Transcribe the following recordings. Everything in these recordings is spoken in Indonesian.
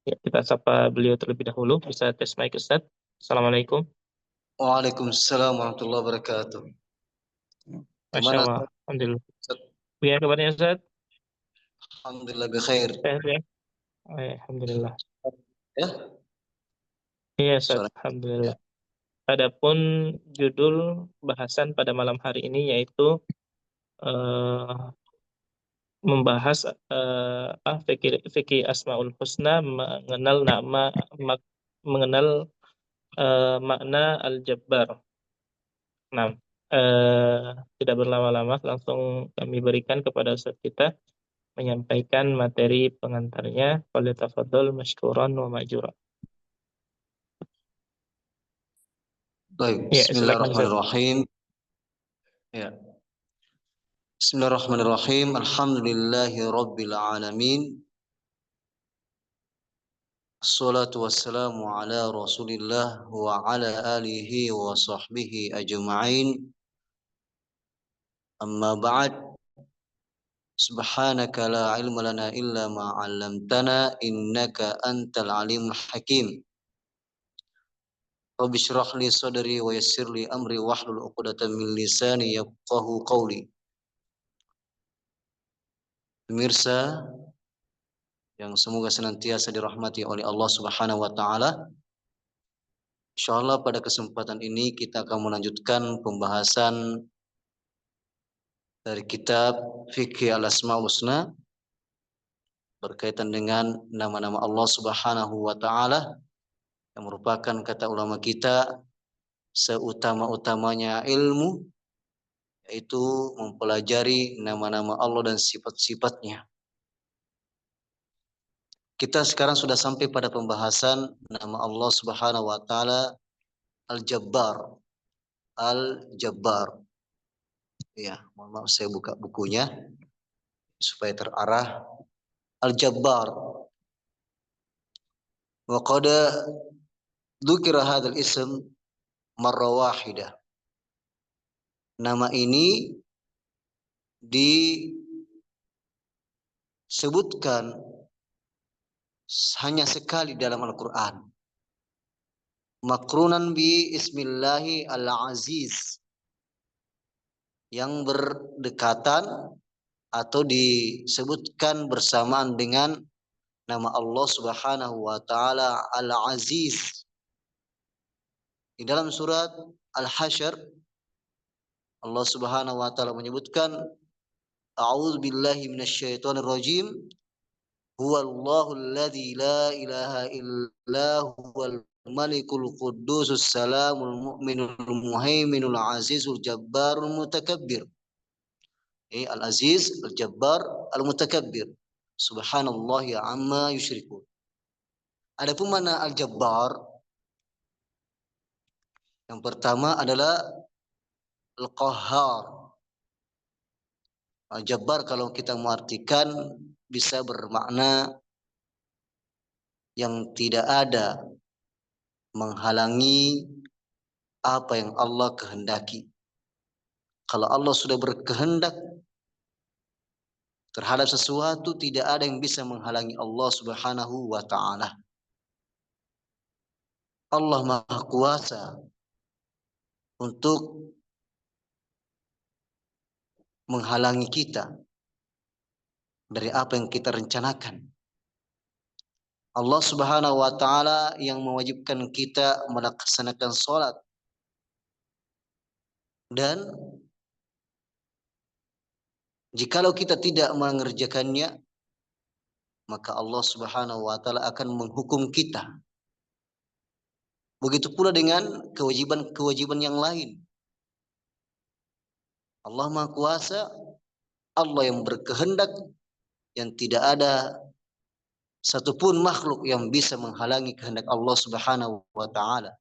Ya, kita sapa beliau terlebih dahulu. Bisa tes mic Ustaz. Assalamualaikum. Waalaikumsalam warahmatullahi wabarakatuh. Masya Gimana? Allah. Alhamdulillah. Ustaz? Bagaimana kabarnya Ustaz? Alhamdulillah bikhair. Sehat ya? Oh, ya, Alhamdulillah. Ya, Iya Ustaz. suara. Ya. Alhamdulillah. Adapun judul bahasan pada malam hari ini yaitu eh, membahas fikih Asmaul Husna, mak- mengenal makna Al-Jabbar. Nah, tidak berlama-lama, langsung kami berikan kepada Ustaz kita menyampaikan materi pengantarnya. Falyatafadhal mashkuran wa ma'jura. Baik, Ya, silakan Ustaz. bismillahirrahmanirrahim. Ya. Bismillahirrahmanirrahim. Alhamdulillahi rabbil alamin. Assalatu wassalamu ala Rasulillah wa ala alihi wa sahbihi ajma'in. Amma ba'd. Subhanaka la ilma lana illa ma 'allamtana innaka antal alimul hakim. Rabbi shrah li sadri wa yassir li amri wahlul 'uqdatam min lisani yafqahu qawli. Pemirsa yang semoga senantiasa dirahmati oleh Allah Subhanahu wa taala. Insyaallah pada kesempatan ini kita akan melanjutkan pembahasan dari kitab Fikih Al-Asmaul Husna berkaitan dengan nama-nama Allah Subhanahu wa taala yang merupakan kata ulama kita seutama-utamanya ilmu, yaitu mempelajari nama-nama Allah dan sifat-sifatnya. Kita sekarang sudah sampai pada pembahasan nama Allah Subhanahu wa taala Al-Jabbar. Al-Jabbar. Ya, mohon maaf saya buka bukunya supaya terarah. Al-Jabbar. Wa qad dzukira hadzal ism marra wahidah. Nama ini disebutkan hanya sekali dalam Al-Qur'an. Makrunan bi ismillahi al-aziz, yang berdekatan atau disebutkan bersamaan dengan nama Allah Subhanahu wa taala Al-Aziz. Di dalam surat Al-Hasyr Allah Subhanahu wa taala menyebutkan a'udzu billahi minasyaitonir rajim huwallahu alladzi la ilaha illa huwal malikul quddusus salamul mu'minul muhaiminul azizul jabbarul mutakabbir. Al-Aziz, Al-Jabbar, Al-Mutakabbir. Subhanallah ya amma yusyrikun. Adapun mana Al-Jabbar, yang pertama adalah Al-Qahhar. Al-Jabbar kalau kita mengartikan bisa bermakna yang tidak ada menghalangi apa yang Allah kehendaki. Kalau Allah sudah berkehendak terhadap sesuatu, tidak ada yang bisa menghalangi Allah Subhanahu wa taala. Allah Maha Kuasa untuk menghalangi kita dari apa yang kita rencanakan. Allah Subhanahu wa taala yang mewajibkan kita melaksanakan salat, dan jikalau kita tidak mengerjakannya, maka Allah Subhanahu wa taala akan menghukum kita. Begitu pula dengan kewajiban-kewajiban yang lain. Allah Maha Kuasa, Allah yang berkehendak, yang tidak ada satupun makhluk yang bisa menghalangi kehendak Allah Subhanahu wa taala.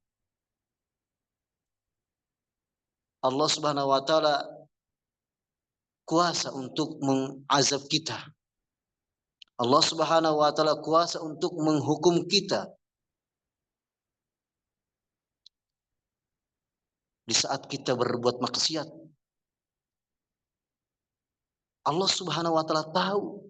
Allah Subhanahu wa taala kuasa untuk mengazab kita. Allah Subhanahu wa taala kuasa untuk menghukum kita di saat kita berbuat maksiat. Allah Subhanahu wa taala tahu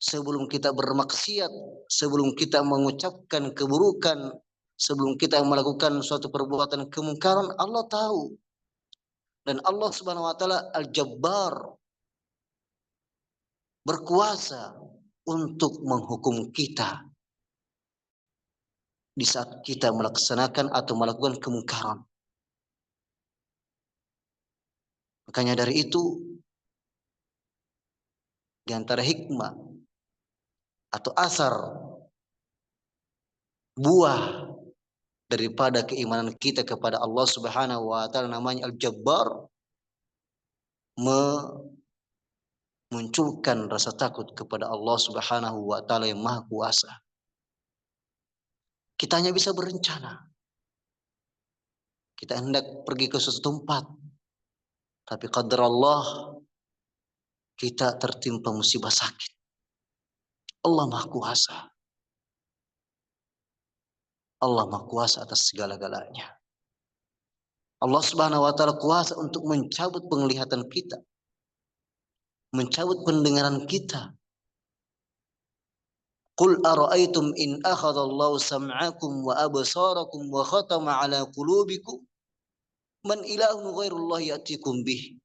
sebelum kita bermaksiat, sebelum kita mengucapkan keburukan, sebelum kita melakukan suatu perbuatan kemungkaran, Allah tahu. Dan Allah Subhanahu wa taala Al-Jabbar, berkuasa untuk menghukum kita di saat kita melaksanakan atau melakukan kemungkaran. Makanya dari itu, di antara hikmah atau asar buah daripada keimanan kita kepada Allah Subhanahu wa taala namanya Al-Jabbar, memunculkan rasa takut kepada Allah Subhanahu wa taala yang Maha Kuasa. Kita hanya bisa berencana. Kita hendak pergi ke suatu tempat, tapi qadar Allah kita tertimpa musibah sakit. Allah Maha Kuasa. Allah Maha Kuasa atas segala-galanya. Allah Subhanahu wa taala kuasa untuk mencabut penglihatan kita, mencabut pendengaran kita. Qul ara'aytum in akhadallahu sam'akum wa absarakum wa khatama ala qulubikum man ilahun ghairullah ya'tikum bih.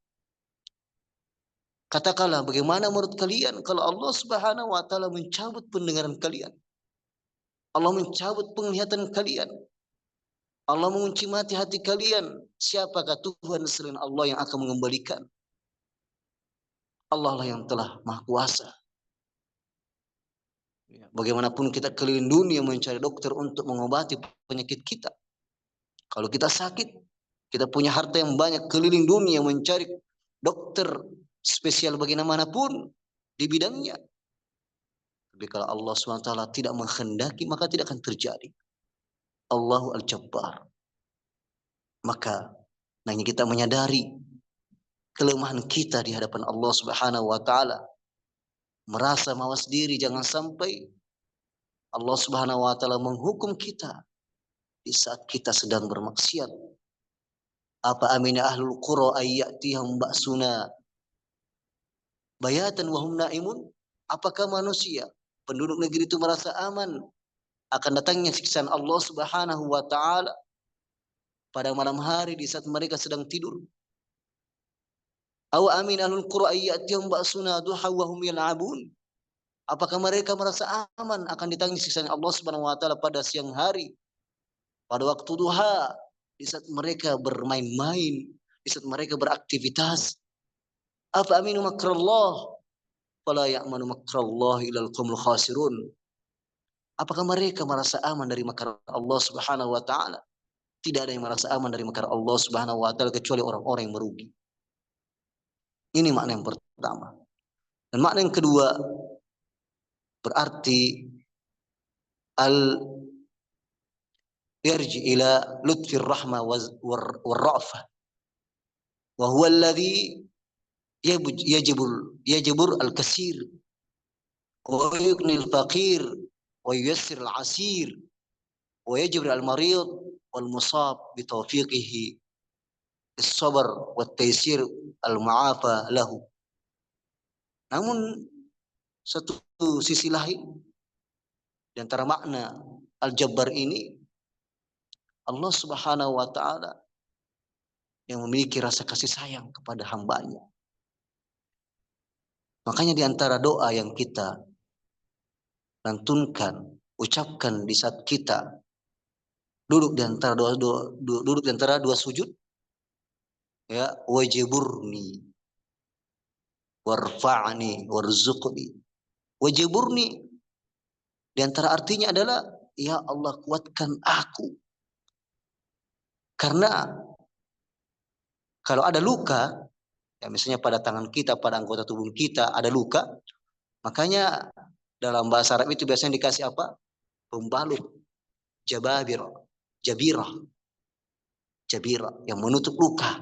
Katakanlah, bagaimana menurut kalian kalau Allah Subhanahu wa taala mencabut pendengaran kalian, Allah mencabut penglihatan kalian, Allah mengunci mati hati kalian, siapakah Tuhan selain Allah yang akan mengembalikan? Allah lah yang telah Maha Kuasa. Bagaimanapun kita keliling dunia mencari dokter untuk mengobati penyakit kita. Kalau kita sakit, kita punya harta yang banyak, keliling dunia mencari dokter spesial bagaimanapun di bidangnya. Tapi kalau Allah SWT tidak menghendaki, maka tidak akan terjadi. Allahu Al-Jabbar. Maka hanya kita menyadari kelemahan kita di hadapan Allah Subhanahu wa taala, merasa mawas diri jangan sampai Allah Subhanahu wa taala menghukum kita di saat kita sedang bermaksiat. Apa amina ahlul qura ayyatihum ba'suna bayatan wa hum naimun? Apakah manusia, penduduk negeri itu merasa aman akan datangnya siksaan Allah Subhanahu wa taala pada malam hari di saat mereka sedang tidur? Aw amin ahlul qura ayyatihum ba'suna duha wa hum yal'abun? Apakah mereka merasa aman akan datangnya siksaan Allah Subhanahu wa taala pada siang hari, pada waktu duha, di saat mereka bermain-main, di saat mereka beraktivitas? Afa aminu makrallah fala ya'manu makrallah ilal qaumul khasirun? Apakah mereka merasa aman dari makar Allah Subhanahu wa taala? Tidak ada yang merasa aman dari makar Allah Subhanahu wa taala kecuali orang-orang yang merugi. Ini makna yang pertama. Dan makna yang kedua, berarti yarji ila lutfir rahmah war-ra'fah. Wa huwa alladhi yajibur al-kasir wa yughni al-faqir wa yuyassir al-asir wa yajbir al-marid wal musab bi tawfiqihi as-sabr wat taysir al-mu'afa lahu. Namun satu sisi lain di antara makna Al-Jabbar ini, Allah Subhanahu wa taala yang memiliki rasa kasih sayang kepada hambanya. Makanya di antara doa yang kita lantunkan, ucapkan di saat kita duduk di antara dua sujud, ya, wajiburni warfa'ni warzuqni. Wajiburni di antara artinya adalah, ya Allah kuatkan aku. Karena kalau ada luka, ya misalnya pada tangan kita, pada anggota tubuh kita ada luka, makanya dalam bahasa Arab itu biasanya dikasih apa? Pembalut, jababir, jabirah, jabirah yang menutup luka.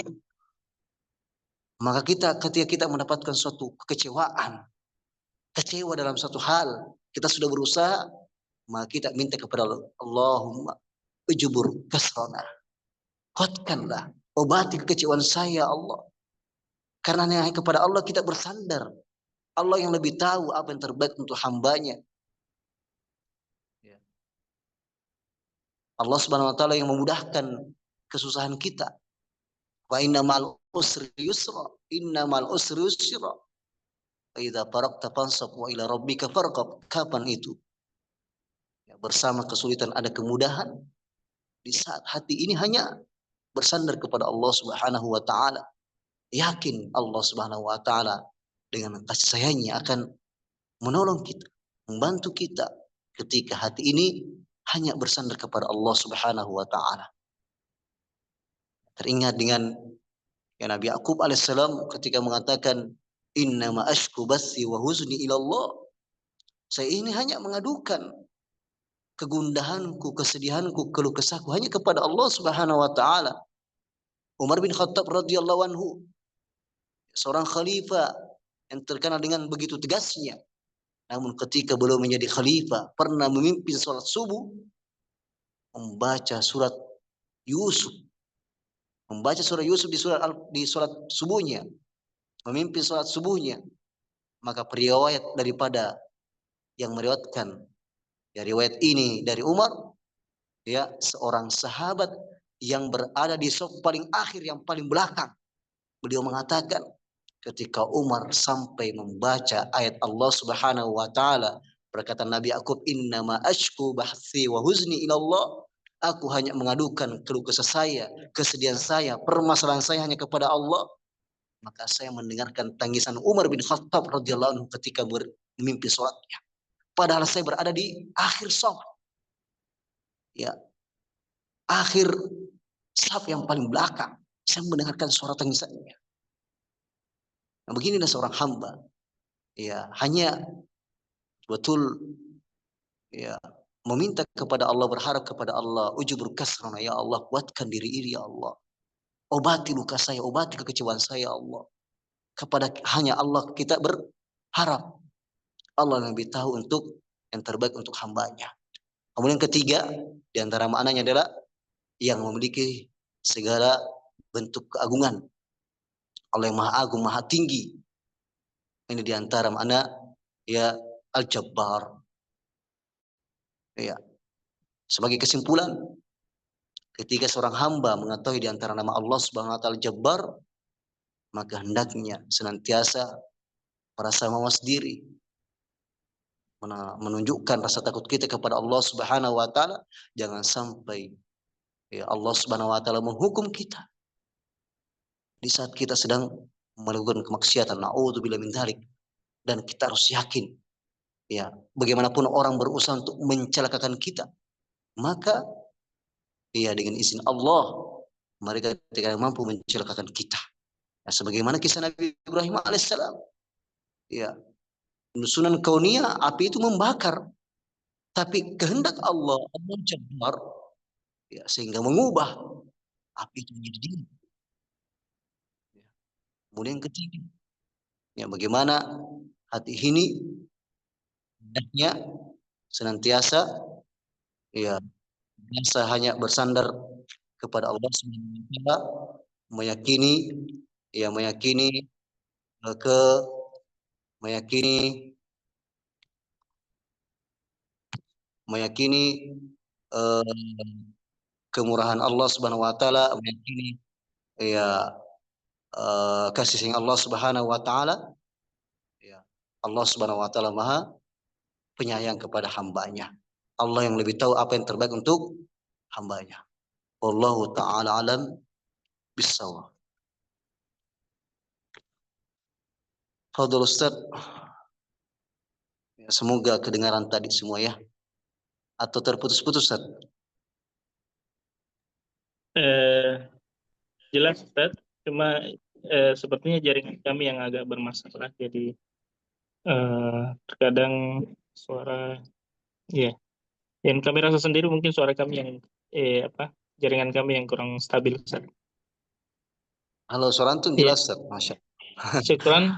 Maka ketika kita mendapatkan suatu kekecewaan, kecewa dalam suatu hal, kita sudah berusaha, maka kita minta kepada Allah, Allahumma ujubur kasrana, kuatkanlah, obati kekecewaan saya Allah. Karena hanya kepada Allah kita bersandar. Allah yang lebih tahu apa yang terbaik untuk hambanya. Allah Subhanahu wa taala yang memudahkan kesusahan kita. Wa innamal usri yusra, innamal usri yusra. Fa idza faraqta fansab wa ila rabbika farqab. Kapan itu? Ya, bersama kesulitan ada kemudahan. Di saat hati ini hanya bersandar kepada Allah Subhanahu wa taala. Yakin Allah Subhanahu wa taala dengan kasih sayangnya akan menolong kita, membantu kita ketika hati ini hanya bersandar kepada Allah Subhanahu wa taala. Teringat dengan ya Nabi Yakub alaihissalam ketika mengatakan innama ashku bathi wa huzni ila Allah. Saya ini hanya mengadukan kegundahanku, kesedihanku, keluh kesahku hanya kepada Allah Subhanahu wa taala. Umar bin Khattab radhiyallahu anhu, seorang khalifah yang terkenal dengan begitu tegasnya. Namun ketika belum menjadi khalifah, pernah memimpin sholat subuh, membaca surat Yusuf. Membaca surat Yusuf di sholat subuhnya. Memimpin sholat subuhnya. Maka periwayat daripada yang meriwayatkan ya riwayat ini dari Umar, ya seorang sahabat yang berada di saf paling akhir, yang paling belakang. Beliau mengatakan ketika Umar sampai membaca ayat Allah Subhanahu wa taala, berkata Nabi Yakub, innama ashku bahthi wa huzni ila Allah. Aku hanya mengadukan keluh kesah saya, kesedihan saya, permasalahan saya hanya kepada Allah. Maka saya mendengarkan tangisan Umar bin Khattab radhiyallahu anhu ketika memimpin sholatnya. Padahal saya berada di akhir shaf. Ya, akhir shaf yang paling belakang. Saya mendengarkan suara tangisannya. Nah, beginilah seorang hamba. Ya, hanya betul ya meminta kepada Allah, berharap kepada Allah, ujubur kasrana, ya Allah, kuatkan diri ini ya Allah. Obati luka saya, obati kekecewaan saya ya Allah. Kepada hanya Allah kita berharap. Allah yang lebih tahu untuk yang terbaik untuk hambanya. Kemudian ketiga, di antara maknanya adalah yang memiliki segala bentuk keagungan. Allah yang maha agung, maha tinggi. Ini di antara makna ya Al-Jabbar. Ya. Sebagai kesimpulan, ketika seorang hamba mengetahui di antara nama Allah Subhanahu wa taala Jabbar, maka hendaknya senantiasa merasa mawas diri, menunjukkan rasa takut kita kepada Allah Subhanahu wa taala. Jangan sampai ya Allah Subhanahu wa taala menghukum kita di saat kita sedang melakukan kemaksiatan. Nauzubillah min dzalik. Dan kita harus yakin ya, bagaimanapun orang berusaha untuk mencelakakan kita, maka ya dengan izin Allah mereka tidak mampu mencelakakan kita. Ya, sebagaimana kisah Nabi Ibrahim alaihissalam. Ya, sunan kauniyah, api itu membakar, tapi kehendak Allah, Allah Jabbar, ya, sehingga mengubah api itu menjadi dingin. Ya. Kemudian yang ketiga, ya bagaimana hati ini hendaknya senantiasa ya biasa hanya bersandar kepada Allah Subhanahu wa taala, meyakini ya meyakini ke meyakini meyakini kemurahan Allah Subhanahu wa taala, meyakini ya kasih sayang Allah Subhanahu wa taala. Ya, Allah Subhanahu wa taala Maha penyayang kepada hambanya. Allah yang lebih tahu apa yang terbaik untuk hambanya. Wallahu taala alam bissawab. Fadhil Ustaz, ya, semoga kedengaran tadi semua ya. Atau terputus-putus Ustaz? Jelas Ustaz, cuma sepertinya jaringan kami yang agak bermasalah, jadi terkadang suara ya, dan kami rasa sendiri mungkin suara kami yang jaringan kami yang kurang stabil Ustaz. Halo, suara antum Ya, jelas Ustaz, Masya. syukran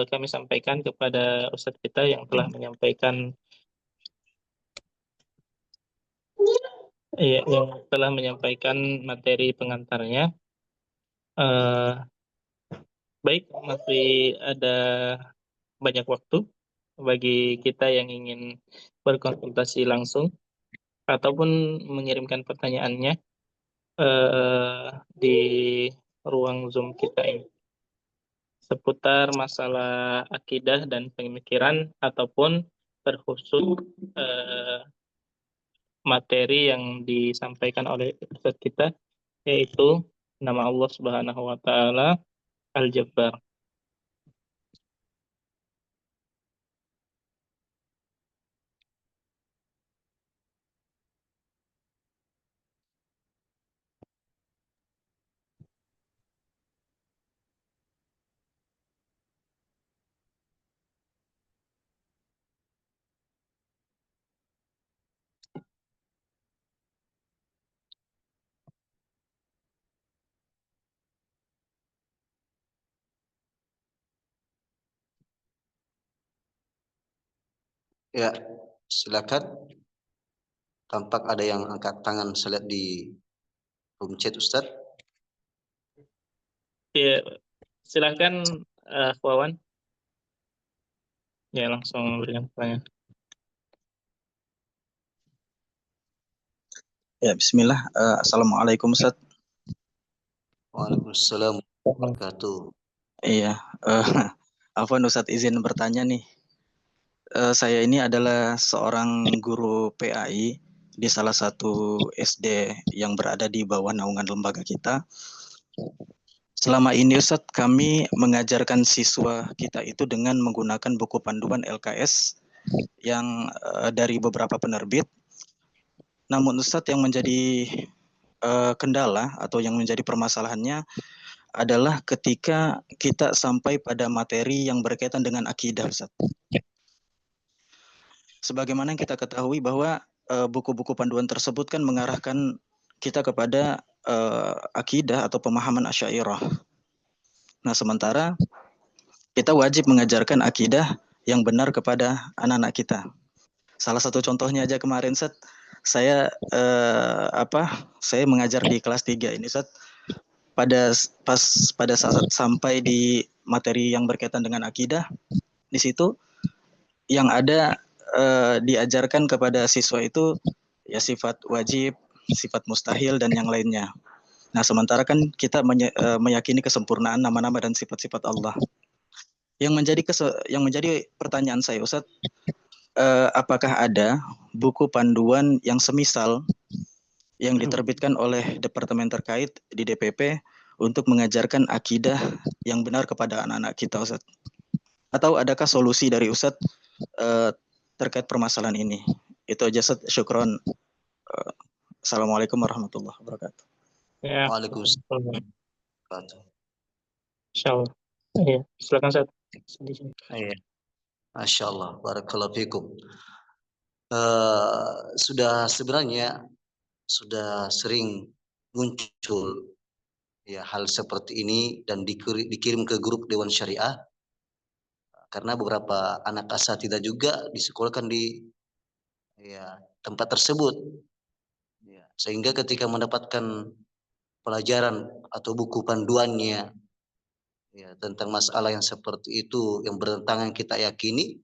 kami sampaikan kepada Ustaz kita yang telah menyampaikan yang telah menyampaikan materi pengantarnya. Baik, masih ada banyak waktu bagi kita yang ingin berkonsultasi langsung ataupun mengirimkan pertanyaannya di ruang Zoom kita ini seputar masalah akidah dan pemikiran ataupun terkhusus materi yang disampaikan oleh Ustaz kita, yaitu nama Allah Subhanahu wa taala Al-Jabbar. Ya, silakan. Tampak ada yang angkat tangan, saya lihat di room chat Ustaz. Ya, silakan Wawan. Ya, langsung berikan pertanyaan. Ya, bismillah. Assalamualaikum Ustaz. Waalaikumsalam warahmatullahi wabarakatuh. Iya, Afwan Ustaz, izin bertanya nih. Saya ini adalah seorang guru PAI di salah satu SD yang berada di bawah naungan lembaga kita. Selama ini Ustaz, kami mengajarkan siswa kita itu dengan menggunakan buku panduan LKS yang dari beberapa penerbit. Namun Ustaz, yang menjadi kendala atau yang menjadi permasalahannya adalah ketika kita sampai pada materi yang berkaitan dengan akidah, Ustaz. Sebagaimana yang kita ketahui bahwa buku-buku panduan tersebut kan mengarahkan kita kepada akidah atau pemahaman Asy'ariyah. Nah, sementara kita wajib mengajarkan akidah yang benar kepada anak-anak kita. Salah satu contohnya aja kemarin, Ustaz, saya saya mengajar di kelas 3 ini, Ustaz. Pada saat sampai di materi yang berkaitan dengan akidah, di situ yang ada diajarkan kepada siswa itu ya sifat wajib, sifat mustahil dan yang lainnya. Nah, sementara kan kita meyakini kesempurnaan nama-nama dan sifat-sifat Allah. Yang menjadi pertanyaan saya, Ustadz, apakah ada buku panduan yang semisal yang diterbitkan oleh departemen terkait di DPP untuk mengajarkan akidah yang benar kepada anak-anak kita, Ustadz? Atau adakah solusi dari Ustadz terkait permasalahan ini? Itu aja, Ustadz. Syukron. Assalamualaikum warahmatullahi wabarakatuh. Ya, Waalaikumsalam. insyaallah. Iya, silakan Ustaz. Iya. Masya Allah, barakallahu fikum. Sebenarnya sudah sering muncul ya hal seperti ini dan dikirim ke grup Dewan Syariah karena beberapa anak asatidzah juga disekolahkan di ya tempat tersebut. Ya, sehingga ketika mendapatkan pelajaran atau buku panduannya ya tentang masalah yang seperti itu yang bertentangan kita yakini,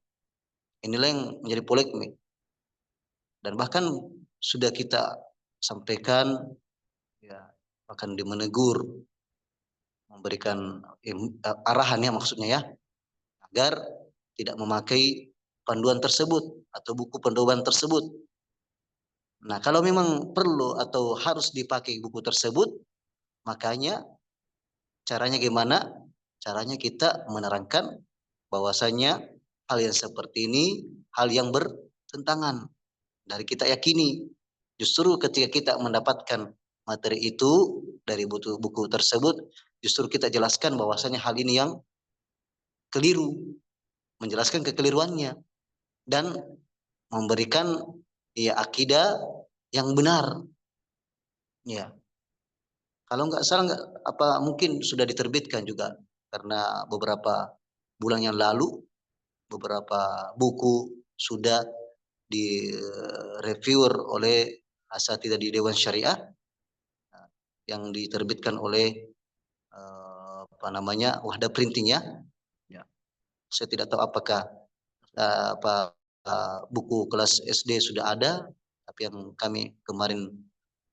inilah yang menjadi polemik. Dan bahkan sudah kita sampaikan ya bahkan menegur, memberikan arahannya maksudnya ya agar tidak memakai panduan tersebut atau buku panduan tersebut. Nah, kalau memang perlu atau harus dipakai buku tersebut, makanya caranya gimana? Caranya kita menerangkan bahwasanya hal yang seperti ini hal yang bertentangan dari kita yakini. Justru ketika kita mendapatkan materi itu dari buku tersebut, justru kita jelaskan bahwasanya hal ini yang keliru, menjelaskan kekeliruannya dan memberikan ya akidah yang benar. Ya, kalau nggak salah nggak apa mungkin sudah diterbitkan juga karena beberapa bulan yang lalu beberapa buku sudah direview oleh asatidzah di Dewan Syariah yang diterbitkan oleh apa namanya Wahda Printing ya. Saya tidak tahu apakah buku kelas SD sudah ada, tapi yang kami kemarin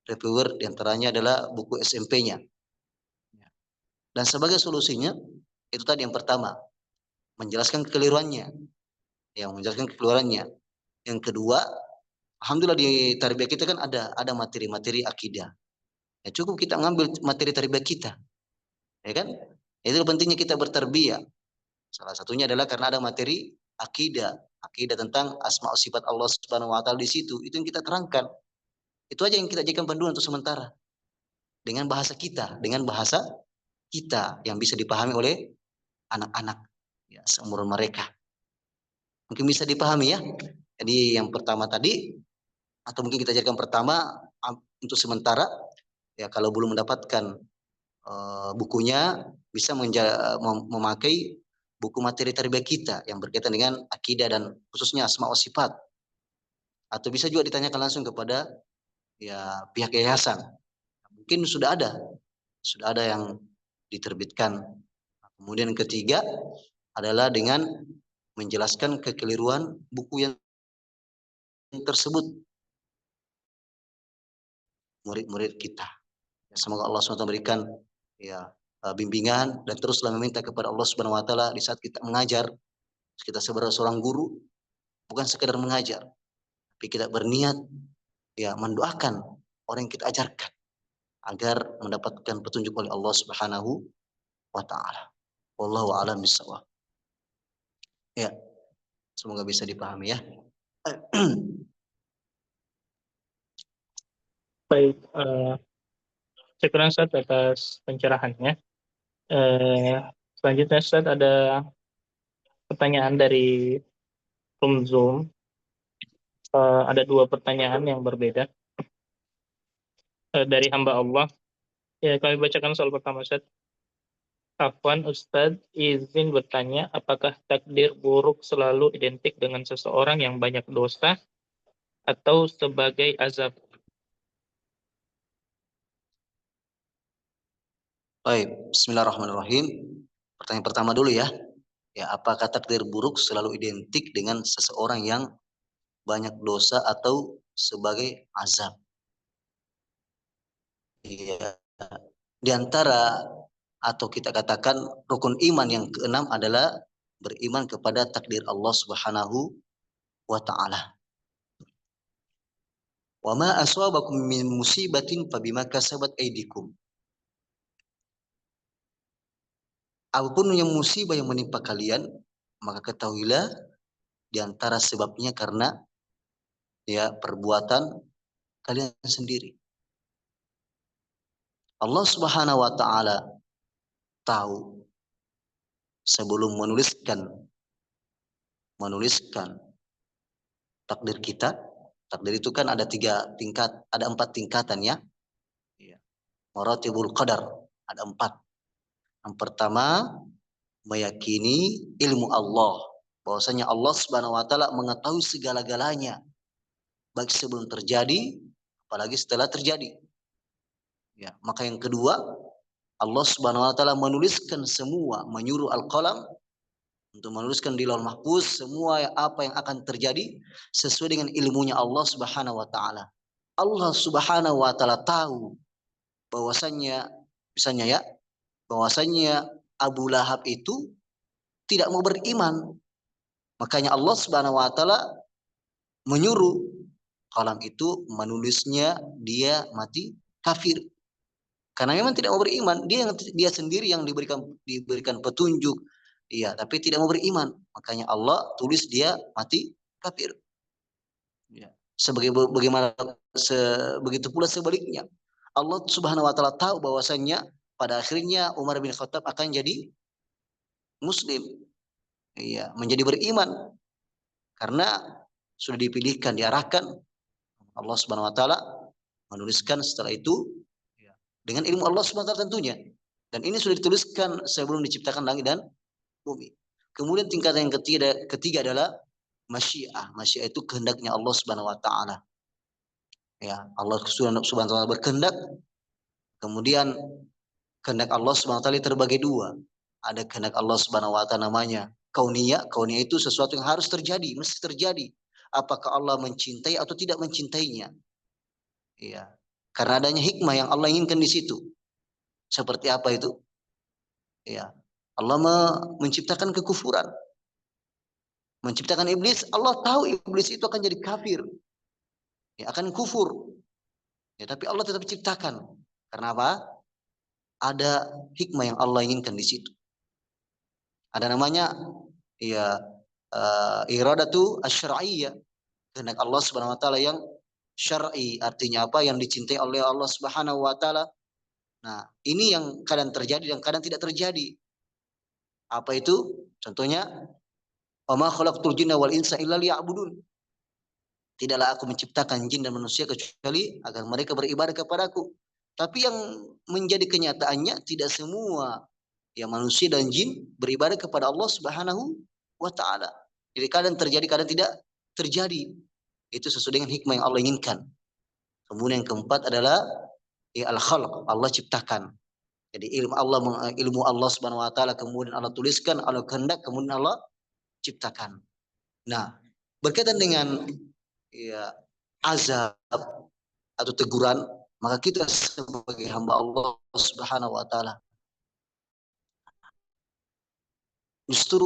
reviewer diantaranya adalah buku SMP-nya. Dan sebagai solusinya itu tadi yang pertama, menjelaskan kekeliruannya, menjelaskan kekeliruannya. Yang kedua, alhamdulillah di tarbiyah kita kan ada materi-materi akidah. Ya cukup kita ngambil materi tarbiyah kita, ya kan? Itu pentingnya kita bertarbiyah. Salah satunya adalah karena ada materi akidah tentang asma sifat Allah Subhanahu wa taala di situ. Itu yang kita terangkan. Itu aja yang kita jadikan panduan untuk sementara. Dengan bahasa kita yang bisa dipahami oleh anak-anak ya seumuran mereka. Mungkin bisa dipahami ya. Jadi yang pertama tadi atau mungkin kita jadikan pertama untuk sementara ya kalau belum mendapatkan bukunya bisa memakai buku materi tarbiyah kita yang berkaitan dengan akidah dan khususnya asma wa sifat. Atau bisa juga ditanyakan langsung kepada ya pihak yayasan. Mungkin sudah ada yang diterbitkan. Kemudian yang ketiga adalah dengan menjelaskan kekeliruan buku yang tersebut murid-murid kita. Semoga Allah SWT berikan ya bimbingan dan teruslah meminta kepada Allah Subhanahu wa taala di saat kita mengajar, kita sebagai seorang guru bukan sekedar mengajar, tapi kita berniat ya mendoakan orang yang kita ajarkan agar mendapatkan petunjuk oleh Allah Subhanahu wa taala. Wallahu a'lam bishawab. Ya, semoga bisa dipahami ya. Baik, syukur Ustaz atas pencerahannya. Selanjutnya Ustaz ada pertanyaan dari room Zoom. Ada 2 pertanyaan yang berbeda dari hamba Allah. Ya, kami bacakan soal pertama Ustaz. Afwan Ustaz, izin bertanya, apakah takdir buruk selalu identik dengan seseorang yang banyak dosa atau sebagai azab? Baik, bismillahirrahmanirrahim. Pertanyaan pertama dulu ya. Ya, apakah takdir buruk selalu identik dengan seseorang yang banyak dosa atau sebagai azab? Ya, di antara atau kita katakan rukun iman yang keenam adalah beriman kepada takdir Allah Subhanahu wa taala. Wa ma aswabakum min musibatin fabima kasabat aydikum. Apapun yang musibah yang menimpa kalian, maka ketahuilah di antara sebabnya karena ya perbuatan kalian sendiri. Allah Subhanahu wa taala tahu sebelum menuliskan takdir kita. Takdir itu kan ada 3 tingkat, ada 4 tingkatan ya. Maratibul qadar, ada 4. Yang pertama, meyakini ilmu Allah, bahwasanya Allah Subhanahu wa taala mengetahui segala-galanya, baik sebelum terjadi apalagi setelah terjadi. Ya, maka yang kedua, Allah Subhanahu wa taala menuliskan semua, menyuruh al-qalam untuk menuliskan di Lauhul Mahfuz semua apa yang akan terjadi sesuai dengan ilmunya Allah Subhanahu wa taala. Allah Subhanahu wa taala tahu bahwasanya misalnya bahwasanya Abu Lahab itu tidak mau beriman. Makanya Allah Subhanahu wa taala menyuruh qalam itu menulisnya dia mati kafir. Karena memang tidak mau beriman, dia sendiri yang diberikan petunjuk. Iya, tapi tidak mau beriman. Makanya Allah tulis dia mati kafir. Ya. Begitu pula sebaliknya. Allah Subhanahu wa taala tahu bahwasanya pada akhirnya Umar bin Khattab akan jadi muslim. Iya, menjadi beriman. Karena sudah dipilihkan, diarahkan Allah Subhanahu wa taala menuliskan setelah itu dengan ilmu Allah Subhanahu wa taala tentunya. Dan ini sudah dituliskan sebelum diciptakan langit dan bumi. Kemudian tingkatan yang ketiga adalah masyiah. Masyiah itu kehendaknya Allah Subhanahu wa taala. Ya, Allah Subhanahu wa taala berkehendak. Kemudian kehendak Allah Subhanahu wa taala terbagi 2. Ada kehendak Allah Subhanahu wa taala namanya kauniyah. Kauniyah itu sesuatu yang harus terjadi, mesti terjadi. Apakah Allah mencintai atau tidak mencintainya? Iya. Karena adanya hikmah yang Allah inginkan di situ. Seperti apa itu? Ya, Allah menciptakan kekufuran, menciptakan iblis. Allah tahu iblis itu akan jadi kafir, ya, akan kufur. Ya, tapi Allah tetap ciptakan. Karena apa? Ada hikmah yang Allah inginkan di situ. Ada namanya ya iradatu asy-syar'iyyah. Kehendak Allah Subhanahu wa taala yang syar'i, artinya apa? Yang dicintai oleh Allah Subhanahu wa taala. Nah, ini yang kadang terjadi dan kadang tidak terjadi. Apa itu? Contohnya, "Wa ma khalaqtul jinna wal insa illa liya'budun." Tidaklah aku menciptakan jin dan manusia kecuali agar mereka beribadah kepadaku. Tapi yang menjadi kenyataannya tidak semua ya manusia dan jin beribadah kepada Allah Subhanahu wa taala. Jadi kadang terjadi, kadang tidak terjadi. Itu sesuai dengan hikmah yang Allah inginkan. Kemudian yang keempat adalah ya al-khalq, Allah ciptakan. Jadi ilmu Allah Subhanahu wa taala kemudian Allah tuliskan, Allah kehendak, kemudian Allah ciptakan. Nah, berkaitan dengan ya azab atau teguran, maka kita sebagai hamba Allah Subhanahu wa taala justru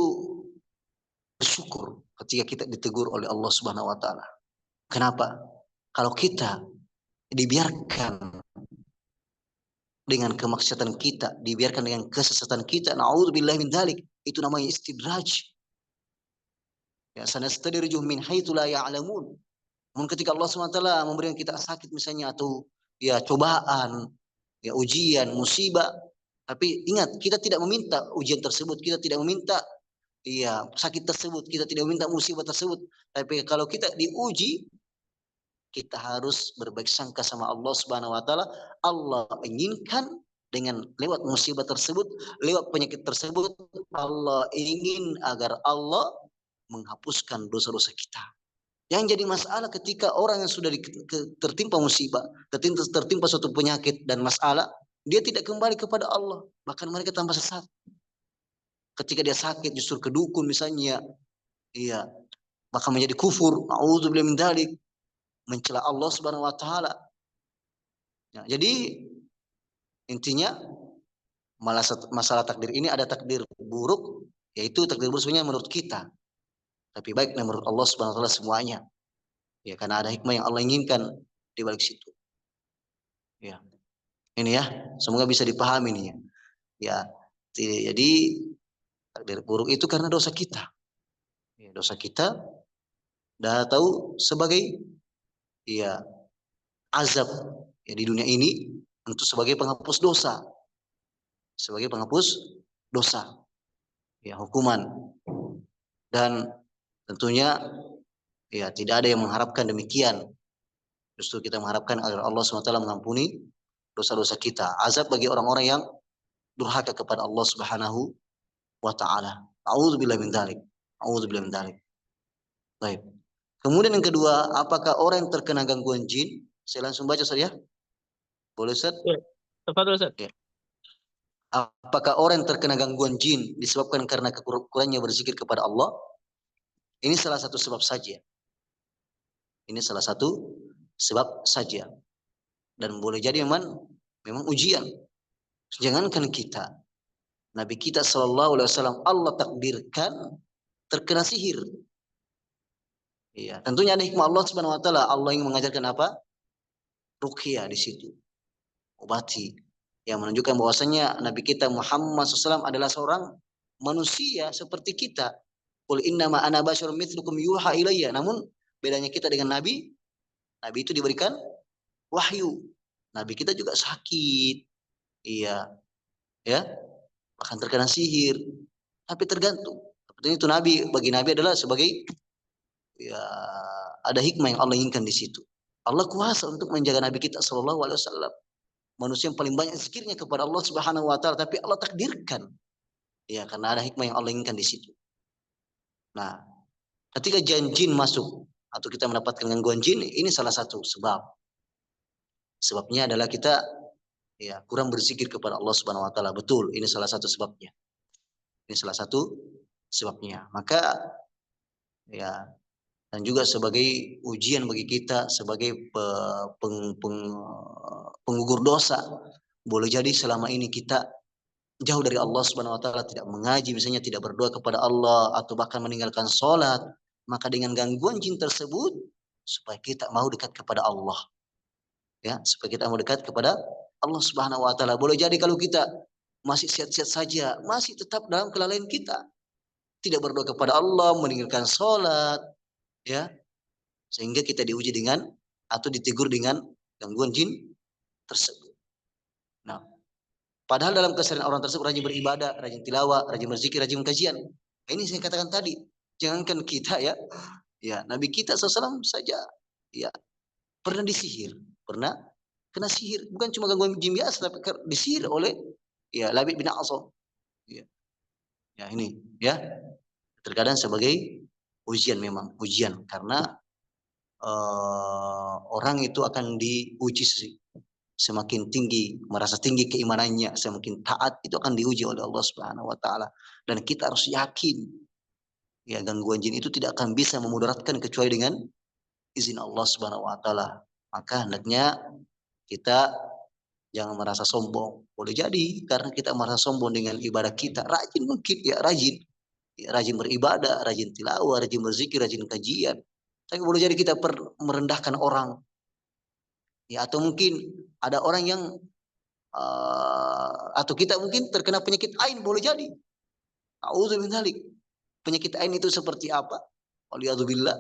bersyukur ketika kita ditegur oleh Allah Subhanahu wa taala. Kenapa? Kalau kita dibiarkan dengan kemaksiatan kita, dibiarkan dengan kesesatan kita, naudzubillahi min dzalik, itu namanya istidraj. Ya, sanastadrijuhum min haitsu la ya'lamun. Namun ketika Allah SWT memberikan kita sakit misalnya, atau ya cobaan, ya ujian, musibah, tapi ingat, kita tidak meminta ujian tersebut, kita tidak meminta ya sakit tersebut, kita tidak meminta musibah tersebut. Tapi kalau kita diuji, kita harus berbaik sangka sama Allah Subhanahu wa taala. Allah inginkan dengan lewat musibah tersebut, lewat penyakit tersebut, Allah ingin agar Allah menghapuskan dosa-dosa kita. Yang jadi masalah ketika orang yang sudah tertimpa musibah, tertimpa suatu penyakit dan masalah, dia tidak kembali kepada Allah, bahkan mereka tambah sesat. Ketika dia sakit justru ke dukun misalnya, iya, maka menjadi kufur. A'udzubillahi min dzalik, mencela Allah Subhanahu wa taala. Ya, jadi intinya masalah takdir ini ada takdir buruk, yaitu takdir buruk sebenarnya menurut kita. Tapi baik menurut Allah Subhanahu wa taala semuanya. Ya, karena ada hikmah yang Allah inginkan di balik situ. Ya. Ini ya, semoga bisa dipahami nih ya. Ya, jadi takdir buruk itu karena dosa kita. Ya, dosa kita dah tahu sebagai ya azab ya di dunia ini untuk sebagai penghapus dosa. Sebagai penghapus dosa. Ya, hukuman. Dan tentunya ya tidak ada yang mengharapkan demikian. Justru kita mengharapkan agar Allah SWT mengampuni dosa-dosa kita. Azab bagi orang-orang yang durhaka kepada Allah Subhanahu wa taala. A'udzubillahi min dzalik. A'udzubillahi min dzalik. Baik. Kemudian yang kedua, apakah orang yang terkena gangguan jin? Saya langsung baca saja. Boleh Ustaz? Ya, tafadhol Ustaz. Ya. Apakah orang yang terkena gangguan jin disebabkan karena kekurangannya berzikir kepada Allah? Ini salah satu sebab saja. Ini salah satu sebab saja. Dan boleh jadi memang ujian. Jangankan kita, Nabi kita Shallallahu Alaihi Wasallam Allah takdirkan terkena sihir. Iya, tentunya ada hikmah Allah Subhanahu Wa Taala. Allah ingin mengajarkan apa? Ruqyah di situ, obati, yang menunjukkan bahwasanya Nabi kita Muhammad SAW adalah seorang manusia seperti kita. Qul innama ana basyarun mitslukum yuha ilayya. Namun bedanya kita dengan Nabi itu diberikan wahyu. Nabi kita juga sakit, iya, ya, bahkan terkena sihir. Tapi tergantung. Seperti itu bagi Nabi adalah sebagai ya ada hikmah yang Allah inginkan di situ. Allah kuasa untuk menjaga Nabi kita Shallallahu Alaihi Wasallam. Manusia yang paling banyak zikirnya kepada Allah Subhanahu Wa Taala, tapi Allah takdirkan, ya karena ada hikmah yang Allah inginkan di situ. Nah, ketika jin masuk atau kita mendapatkan gangguan jin, ini salah satu sebab. Sebabnya adalah kita ya kurang berzikir kepada Allah Subhanahu Wa Taala. Betul, ini salah satu sebabnya. Ini salah satu sebabnya. Maka ya, dan juga sebagai ujian bagi kita sebagai penggugur dosa. Boleh jadi selama ini kita jauh dari Allah Subhanahu wa taala, tidak mengaji, misalnya tidak berdoa kepada Allah atau bahkan meninggalkan sholat, maka dengan gangguan jin tersebut supaya kita mau dekat kepada Allah. Ya, supaya kita mau dekat kepada Allah Subhanahu wa taala. Boleh jadi kalau kita masih sehat-sehat saja, masih tetap dalam kelalaian kita, tidak berdoa kepada Allah, meninggalkan sholat, ya, sehingga kita diuji dengan atau ditegur dengan gangguan jin tersebut. Nah, padahal dalam keseharian orang tersebut rajin beribadah, rajin tilawah, rajin berzikir, rajin kajian. Ini saya katakan tadi, jangankan kita ya, Nabi kita SAW saja ya pernah disihir, pernah kena sihir, bukan cuma gangguan jin biasa, tapi disihir oleh Labid bin A'sam. Ini terkadang sebagai ujian, memang ujian, karena orang itu akan diuji semakin tinggi, merasa tinggi keimanannya, semakin taat, itu akan diuji oleh Allah Subhanahu wa taala. Dan kita harus yakin gangguan jin itu tidak akan bisa memudaratkan kecuali dengan izin Allah Subhanahu wa taala. Maka hendaknya kita jangan merasa sombong. Boleh jadi karena kita merasa sombong dengan ibadah kita, rajin mungkin rajin beribadah, rajin tilawah, rajin berzikir, rajin kajian. Tapi boleh jadi kita merendahkan orang. Atau mungkin ada orang yang atau kita mungkin terkena penyakit ain, boleh jadi. Auzubillah. Penyakit ain itu seperti apa? Waliyadzubillah.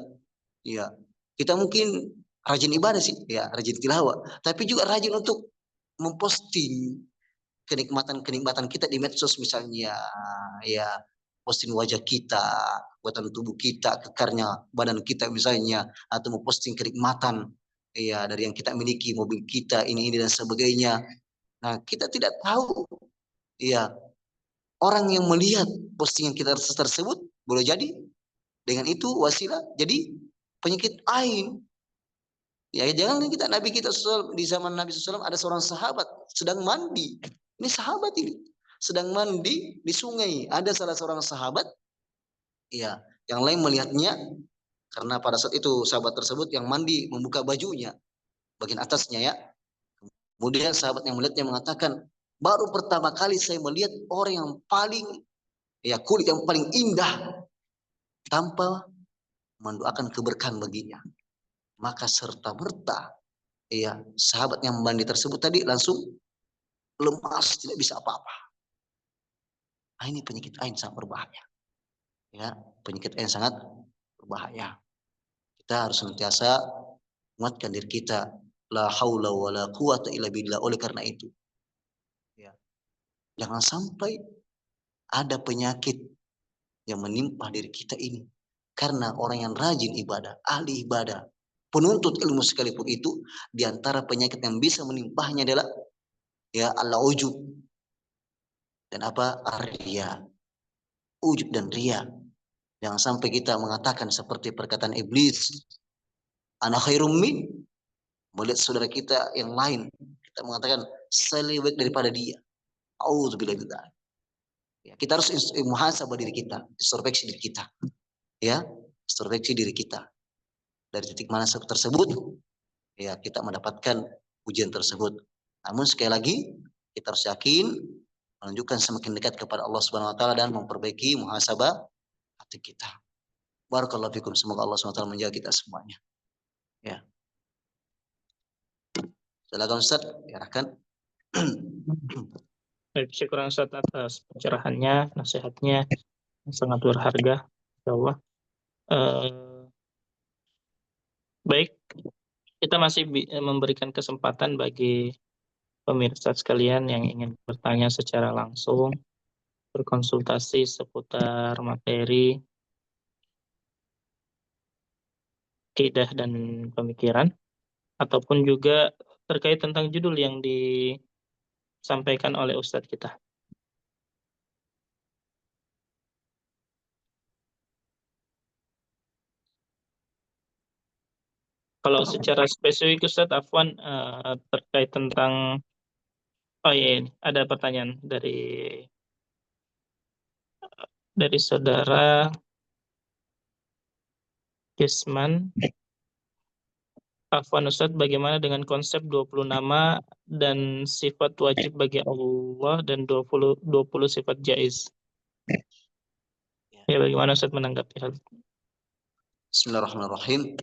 Kita mungkin rajin ibadah sih, rajin tilawah, tapi juga rajin untuk memposting kenikmatan kita di medsos misalnya, posting wajah kita, kekuatan tubuh kita, kekarnya badan kita misalnya, atau memposting kenikmatan dari yang kita miliki, mobil kita, ini dan sebagainya. Nah, kita tidak tahu orang yang melihat postingan kita tersebut boleh jadi dengan itu wasilah jadi penyakit ain. Jangan kita, Nabi kita di zaman Nabi SAW ada seorang sahabat sedang mandi. Ini sahabat ini sedang mandi di sungai. Ada salah seorang sahabat, yang lain melihatnya, karena pada saat itu sahabat tersebut yang mandi membuka bajunya bagian atasnya. Kemudian sahabat yang melihatnya mengatakan, baru pertama kali saya melihat orang yang paling kulit yang paling indah tanpa mendoakan keberkahan baginya. Maka serta merta sahabat yang mandi tersebut tadi langsung lemas, tidak bisa apa-apa. Ini penyakit ain sangat berbahaya. Penyakit ain sangat berbahaya. Kita harus senantiasa menguatkan diri kita, la haula wala quwata illa billah. Oleh karena itu, jangan sampai ada penyakit yang menimpa diri kita ini. Karena orang yang rajin ibadah, ahli ibadah, penuntut ilmu sekalipun itu, diantara penyakit yang bisa menimpahnya adalah al-ujub dan riya. Ujub dan riya. Jangan sampai kita mengatakan seperti perkataan iblis, ana khairum min, melihat saudara kita yang lain, kita mengatakan saya lebih baik daripada dia. Auzubillahi min dzalik. Kita harus muhasabah diri kita, introspeksi diri kita. Introspeksi diri kita. Dari titik mana tersebut, kita mendapatkan ujian tersebut. Namun sekali lagi, kita harus yakin menunjukkan semakin dekat kepada Allah Subhanahu wa taala dan memperbaiki muhasabah hati kita. Barakallahu fikum, semoga Allah Subhanahu wa taala menjaga kita semuanya. Silakan Ustaz, arahkan. Baik, syukur Ustaz atas pencerahannya, nasihatnya yang sangat berharga, insyaallah. Baik, kita masih memberikan kesempatan bagi pemirsa sekalian yang ingin bertanya secara langsung, berkonsultasi seputar materi akidah dan pemikiran, ataupun juga terkait tentang judul yang disampaikan oleh Ustadz kita. Kalau secara spesifik Ustadz Afwan terkait tentang ini ada pertanyaan dari dari saudara Kisman. Afwan Ustadz, bagaimana dengan konsep 20 nama dan sifat wajib bagi Allah dan 20 sifat jaiz? Ya, bagaimana Ustadz menanggapi hal itu? Bismillahirrahmanirrahim.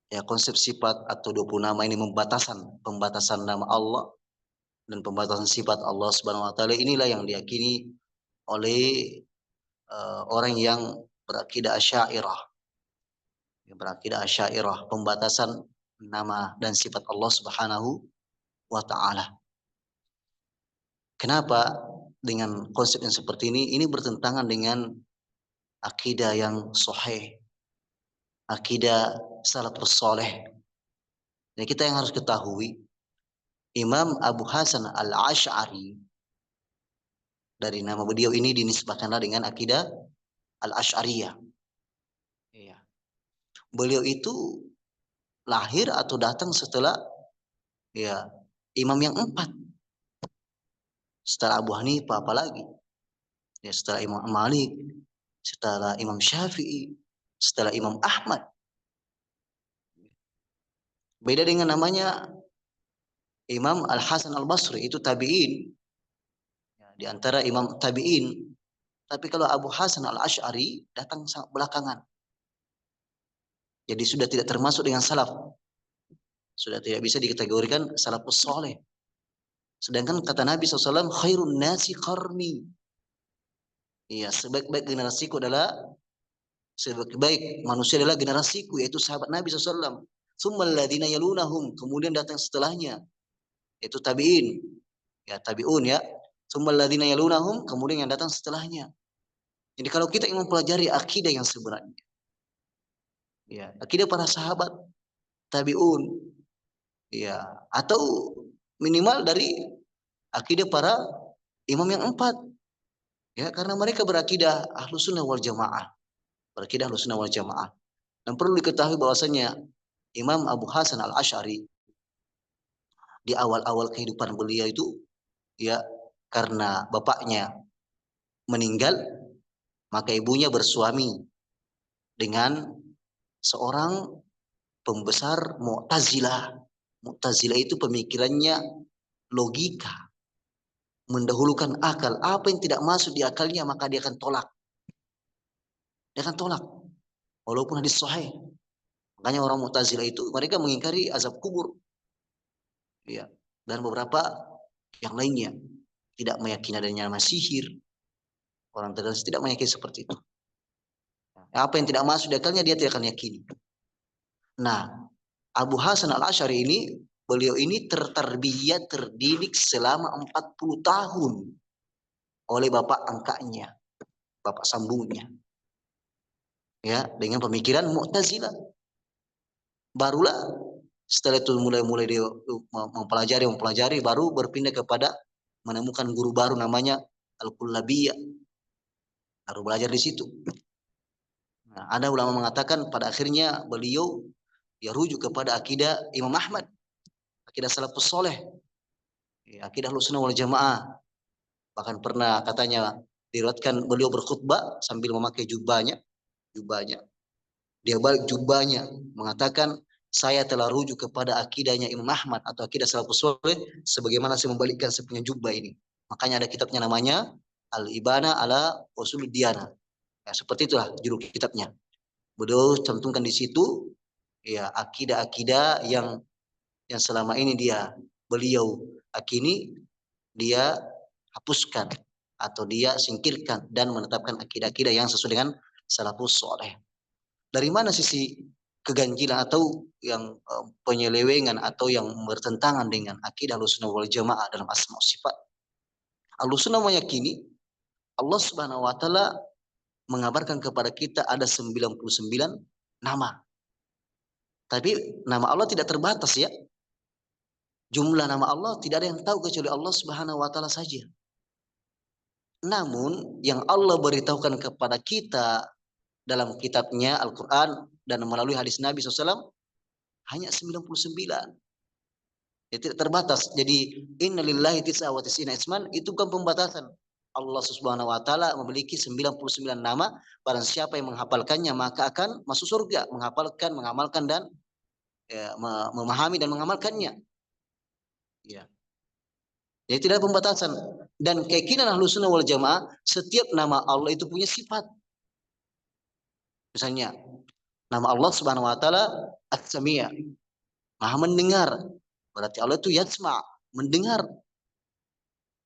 Ya, konsep sifat atau 20 nama ini pembatasan nama Allah dan pembatasan sifat Allah Subhanahu wa taala, inilah yang diyakini oleh orang yang berakidah Asy'ariyah. Pembatasan nama dan sifat Allah Subhanahu wa taala. Kenapa dengan konsep yang seperti ini? Ini bertentangan dengan akidah yang sahih, akidah salafus saleh. Jadi kita yang harus ketahui, Imam Abu Hasan Al-Asy'ari, dari nama beliau ini dinisbahkanlah dengan akidah Al-Asy'ariyah. Iya. Beliau itu lahir atau datang setelah ya imam yang 4. Setelah Abu Hanifah apalagi? Ya, setelah Imam Malik, setelah Imam Syafi'i, setelah Imam Ahmad. Beda dengan namanya Imam Al-Hasan Al-Basri, itu tabi'in. Ya, di antara imam tabi'in. Tapi kalau Abu Hasan Al-Asy'ari datang sangat belakangan. Jadi sudah tidak termasuk dengan salaf. Sudah tidak bisa dikategorikan salafus saleh. Sedangkan kata Nabi SAW, khairun nasi qarni. Iya, sebaik-baik generasiku adalah, sebaik-baik manusia adalah generasiku, yaitu sahabat Nabi SAW. Tsummal ladzina yalunahum, kemudian datang setelahnya, yaitu tabi'in. Ya, tabi'un ya. Tsummal ladzina yalunahum, kemudian yang datang setelahnya. Jadi kalau kita ingin mempelajari akidah yang sebenarnya, ya, akidah para sahabat, tabi'un, ya, atau minimal dari akidah para imam yang 4. Ya, karena mereka berakidah Ahlus Sunnah wal Jamaah. Berakidah Ahlus Sunnah wal Jamaah. Dan perlu diketahui bahwasanya Imam Abu Hasan Al-Asy'ari di awal-awal kehidupan beliau itu, ya, karena bapaknya meninggal, maka ibunya bersuami dengan seorang pembesar Mu'tazilah. Mu'tazilah itu pemikirannya logika, mendahulukan akal. Apa yang tidak masuk di akalnya maka dia akan tolak. Dia akan tolak walaupun hadis sahih. Makanya orang Mu'tazilah itu mereka mengingkari azab kubur. Ya, dan beberapa yang lainnya tidak meyakini adanya nama sihir. Orang terdesak tidak meyakini seperti itu. Apa yang tidak masuk di akalnya dia tidak akan yakini. Nah, Abu Hasan Al-Asy'ari ini, beliau ini terdidik selama 40 tahun oleh bapak angkatnya, bapak sambungnya. Ya, dengan pemikiran Mu'tazilah. Barulah setelah itu mulai dia mempelajari, baru berpindah kepada menemukan guru baru namanya Al-Kullabiyah. Baru belajar di situ. Nah, ada ulama mengatakan pada akhirnya beliau ya rujuk kepada akidah Imam Ahmad, akidah salafus soleh, ya, akidah Ahlus Sunnah wal Jamaah. Bahkan pernah katanya diriwayatkan beliau berkhutbah sambil memakai jubahnya. Dia balik jubahnya mengatakan, saya telah rujuk kepada akidahnya Imam Ahmad atau akidah salafus soleh sebagaimana saya membalikkan saya punya jubah ini. Makanya ada kitabnya namanya Al-Ibana ala Ushul Diyana. Ya, seperti itulah judul kitabnya. Beliau cantumkan di situ ya akidah-akidah yang selama ini beliau akini, dia hapuskan atau dia singkirkan dan menetapkan akidah-akidah yang sesuai dengan salafus soleh. Dari mana sisi keganjilan atau yang penyelewengan atau yang bertentangan dengan akidah Ahlussunnah wal Jamaah dalam asma sifat? Ahlussunnah meyakini Allah Subhanahu wa taala mengabarkan kepada kita ada 99 nama. Tapi nama Allah tidak terbatas ya. Jumlah nama Allah tidak ada yang tahu kecuali Allah Subhanahu wa taala saja. Namun yang Allah beritahukan kepada kita dalam kitabnya Al-Quran dan melalui hadis Nabi SAW hanya 99. Ya, tidak terbatas. Jadi innalillahi tis'a wa tis'ina isman, itu bukan pembatasan. Allah Subhanahu wa taala memiliki 99 nama, barang siapa yang menghafalkannya maka akan masuk surga, menghafalkan, mengamalkan dan ya, memahami dan mengamalkannya. Ya. Jadi tidak ada pembatasan. Dan keyakinan Ahlus Sunnah wal Jamaah, setiap nama Allah itu punya sifat. Misalnya, nama Allah Subhanahu wa taala As-Sami', Maha mendengar. Berarti Allah itu yasma', mendengar.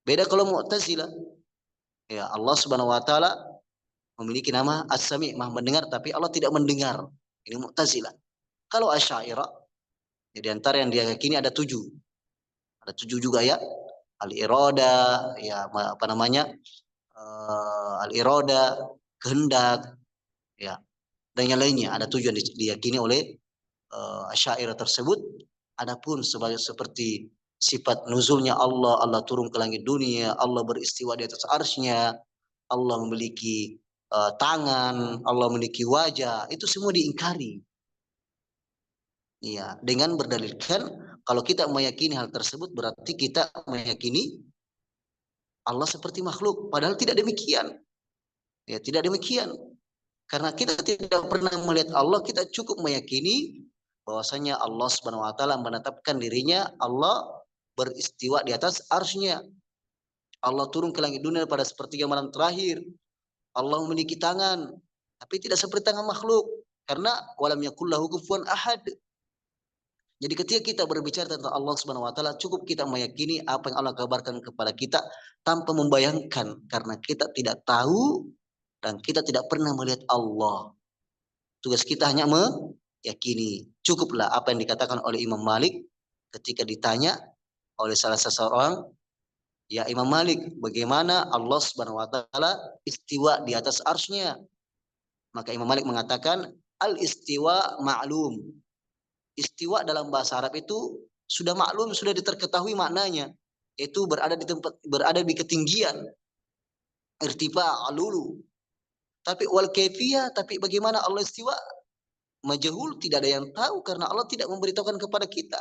Beda kalau Mu'tazilah. Ya, Allah Subhanahu wa taala memiliki nama As-Sami', Maha mendengar, tapi Allah tidak mendengar. Ini Mu'tazilah. Kalau Asy'ariyah, jadi antara yang dia yakini ada 7. Ada 7 juga ya. Al-irada, ya apa namanya? Al-irada, kehendak, ya. Dan yang lainnya ada 7 yang diyakini oleh Asy'ariyah tersebut. Adapun seperti sifat nuzulnya Allah, Allah turun ke langit dunia, Allah beristiwa di atas arsy-Nya, Allah memiliki tangan, Allah memiliki wajah, itu semua diingkari. Iya, dengan berdalilkan kalau kita meyakini hal tersebut berarti kita meyakini Allah seperti makhluk, padahal tidak demikian. Ya, tidak demikian. Karena kita tidak pernah melihat Allah, kita cukup meyakini bahwasanya Allah Subhanahu wa taala menetapkan dirinya, Allah beristiwa di atas arsy-Nya. Allah turun ke langit dunia pada sepertiga malam terakhir. Allah memiliki tangan, tapi tidak seperti tangan makhluk. Karena walam yakul lahu kufuwan ahad. Jadi ketika kita berbicara tentang Allah Subhanahu wa taala, cukup kita meyakini apa yang Allah kabarkan kepada kita tanpa membayangkan, karena kita tidak tahu dan kita tidak pernah melihat Allah. Tugas kita hanya meyakini. Cukuplah apa yang dikatakan oleh Imam Malik ketika ditanya oleh salah seseorang, ya Imam Malik, bagaimana Allah Subhanahu wa taala istiwa di atas arsy-Nya? Maka Imam Malik mengatakan, al-istiwa ma'lum. Istiwa dalam bahasa Arab itu sudah maklum, sudah diketahui maknanya, yaitu berada di ketinggian, irtifa, alulu. Tapi wal kaifiyah, tapi bagaimana Allah istiwa? Majhul, tidak ada yang tahu karena Allah tidak memberitahukan kepada kita.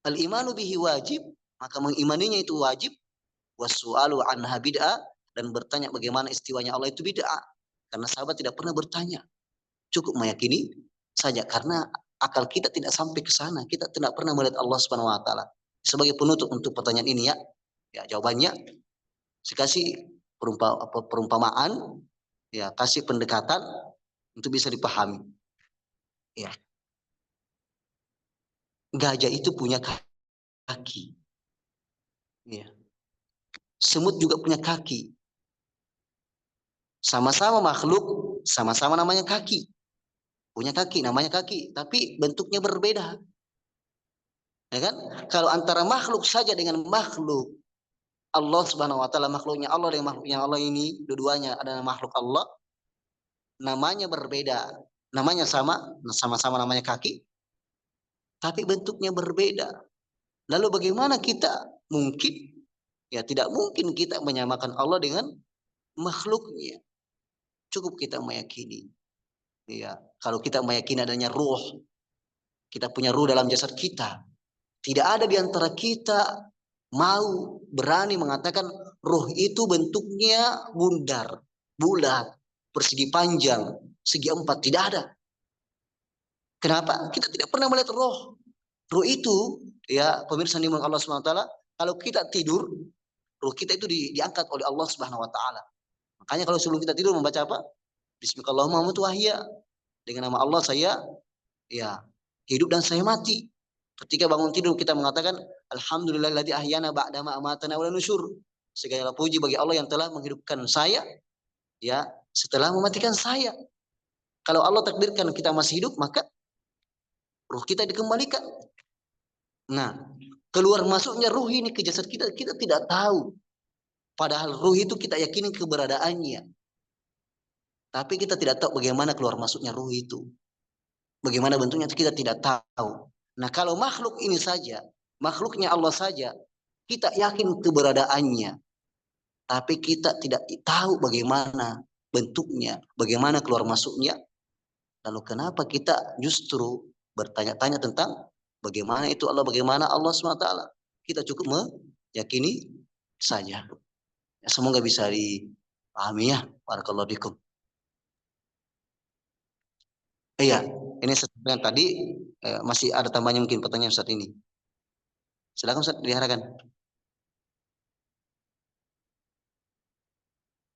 Al-imanu bihi wajib, maka mengimaninya itu wajib. Wassu'alu anha bid'ah, dan bertanya bagaimana istiwanya Allah itu bid'ah. Karena sahabat tidak pernah bertanya. Cukup meyakini saja karena akal kita tidak sampai ke sana. Kita tidak pernah melihat Allah Subhanahu wa taala. Sebagai penutup untuk pertanyaan ini ya. Ya, jawabannya saya kasih perumpamaan, ya, kasih pendekatan untuk bisa dipahami. Ya. Gajah itu punya kaki. Ya. Semut juga punya kaki. Sama-sama makhluk, sama-sama namanya kaki. Punya kaki, namanya kaki, tapi bentuknya berbeda. Ya kan? Kalau antara makhluk saja dengan makhluk Allah Subhanahu wa taala, makhluknya Allah dengan makhluknya Allah ini, dua-duanya adalah makhluk Allah, namanya berbeda. Namanya sama-sama namanya kaki, tapi bentuknya berbeda. Lalu bagaimana kita mungkin, ya tidak mungkin kita menyamakan Allah dengan makhluknya. Cukup kita meyakini. Ya, kalau kita meyakini adanya ruh, kita punya ruh dalam jasad kita. Tidak ada di antara kita mau berani mengatakan ruh itu bentuknya bundar, bulat, persegi panjang, segi empat. Tidak ada. Kenapa? Kita tidak pernah melihat roh. Ruh itu, ya pemirsa nikmat Allah Subhanahu wa taala, kalau kita tidur, ruh kita itu diangkat oleh Allah Subhanahu wa taala. Makanya kalau sebelum kita tidur membaca apa? Bismillahirrahmanirrahim wa hiya. Dengan nama Allah saya ya hidup dan saya mati. Ketika bangun tidur kita mengatakan alhamdulillahilladzi ahyana ba'da ma amatana wa nusyur. Segala puji bagi Allah yang telah menghidupkan saya ya setelah mematikan saya. Kalau Allah takdirkan kita masih hidup, maka ruh kita dikembalikan. Nah, keluar masuknya ruh ini ke jasad kita, kita tidak tahu. Padahal ruh itu kita yakini keberadaannya. Tapi kita tidak tahu bagaimana keluar masuknya ruh itu. Bagaimana bentuknya kita tidak tahu. Nah, kalau makhluk ini saja, makhluknya Allah saja, kita yakin keberadaannya. Tapi kita tidak tahu bagaimana bentuknya, bagaimana keluar masuknya. Lalu kenapa kita justru bertanya-tanya tentang bagaimana itu Allah, bagaimana Allah SWT. Kita cukup meyakini saja. Ya, semoga bisa dipahami ya. Barakallahu fikum. Iya, ini seperti yang tadi masih ada tambahnya mungkin pertanyaan Ustaz ini. Silakan Ustaz diarahkan.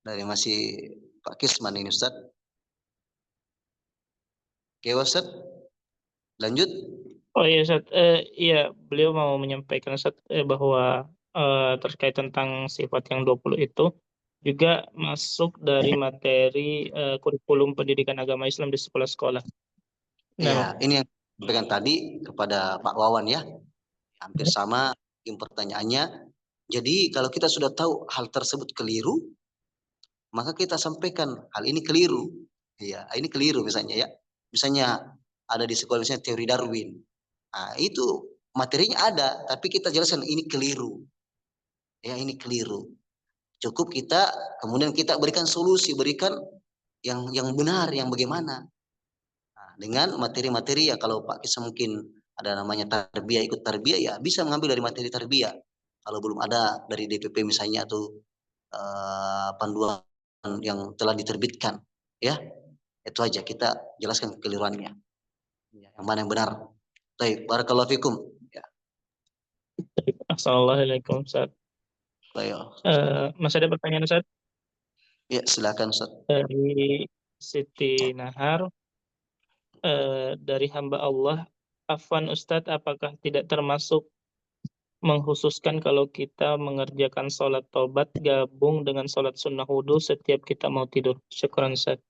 Dari masih Pak Kisman ini Ustaz. Oke Ustaz, lanjut. Oh iya, Ustaz. Iya, beliau mau menyampaikan, Ustaz, bahwa terkait tentang sifat yang 20 itu juga masuk dari materi kurikulum pendidikan agama Islam di sekolah-sekolah. Nah, Iya, ini yang sampaikan tadi kepada Pak Wawan ya. Hampir sama yang pertanyaannya. Jadi kalau kita sudah tahu hal tersebut keliru, maka kita sampaikan hal ini keliru. Iya, ini keliru misalnya ya. Misalnya ada di sekolah misalnya teori Darwin. Nah, itu materinya ada, tapi kita jelaskan ini keliru. Ya, ini keliru. Cukup kita kemudian kita berikan solusi, berikan yang benar, yang bagaimana. Nah, dengan materi-materi ya kalau Pak Kisa mungkin ada namanya tarbiyah, ikut tarbiyah ya bisa mengambil dari materi tarbiyah. Kalau belum ada dari DPP misalnya atau panduan yang telah diterbitkan, ya itu aja kita jelaskan kekeliruannya, yang mana yang benar. Baik, barakallahu fikum. Ya, Assalamualaikum, Ustaz. baik. Masih ada pertanyaan, Ustaz? Ya, silakan Ustaz. Dari Siti Nahar, dari hamba Allah, Afwan Ustadz, apakah tidak termasuk mengkhususkan kalau kita mengerjakan sholat taubat gabung dengan sholat sunnah wudhu setiap kita mau tidur? Syukran, Ustadz.